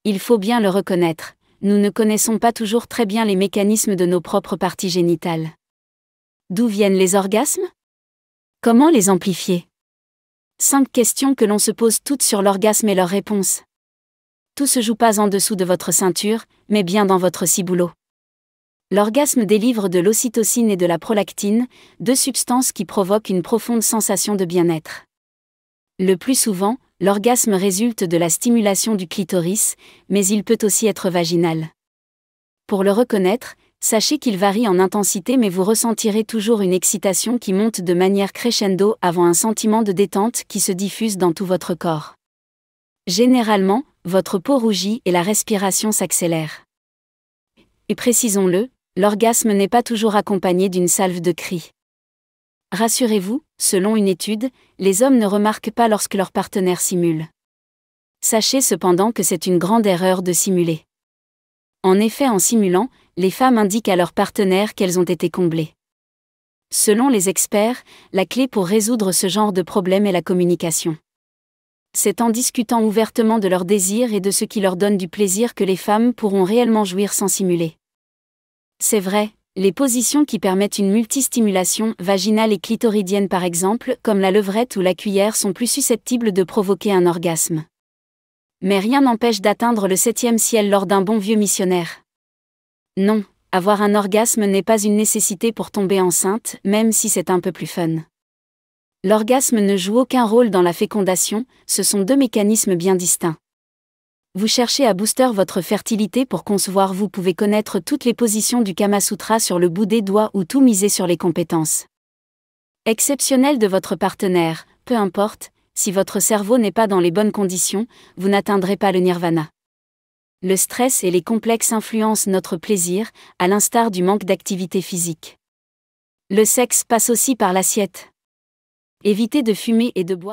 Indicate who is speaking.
Speaker 1: Il faut bien le reconnaître, nous ne connaissons pas toujours très bien les mécanismes de nos propres parties génitales. D'où viennent les orgasmes? Comment les amplifier? 5 questions que l'on se pose toutes sur l'orgasme et leurs réponses. Tout se joue pas en dessous de votre ceinture, mais bien dans votre ciboulot. L'orgasme délivre de l'ocytocine et de la prolactine, 2 substances qui provoquent une profonde sensation de bien-être. Le plus souvent, l'orgasme résulte de la stimulation du clitoris, mais il peut aussi être vaginal. Pour le reconnaître, sachez qu'il varie en intensité, mais vous ressentirez toujours une excitation qui monte de manière crescendo avant un sentiment de détente qui se diffuse dans tout votre corps. Généralement, votre peau rougit et la respiration s'accélère. Et précisons-le, l'orgasme n'est pas toujours accompagné d'une salve de cris. Rassurez-vous, selon une étude, les hommes ne remarquent pas lorsque leur partenaire simule. Sachez cependant que c'est une grande erreur de simuler. En effet, en simulant, les femmes indiquent à leur partenaire qu'elles ont été comblées. Selon les experts, la clé pour résoudre ce genre de problème est la communication. C'est en discutant ouvertement de leurs désirs et de ce qui leur donne du plaisir que les femmes pourront réellement jouir sans simuler. C'est vrai, les positions qui permettent une multistimulation vaginale et clitoridienne par exemple, comme la levrette ou la cuillère, sont plus susceptibles de provoquer un orgasme. Mais rien n'empêche d'atteindre le 7e ciel lors d'un bon vieux missionnaire. Non, avoir un orgasme n'est pas une nécessité pour tomber enceinte, même si c'est un peu plus fun. L'orgasme ne joue aucun rôle dans la fécondation, ce sont 2 mécanismes bien distincts. Vous cherchez à booster votre fertilité pour concevoir, vous pouvez connaître toutes les positions du Kama Sutra sur le bout des doigts ou tout miser sur les compétences exceptionnelles de votre partenaire, peu importe, si votre cerveau n'est pas dans les bonnes conditions, vous n'atteindrez pas le nirvana. Le stress et les complexes influencent notre plaisir, à l'instar du manque d'activité physique. Le sexe passe aussi par l'assiette. Évitez de fumer et de boire.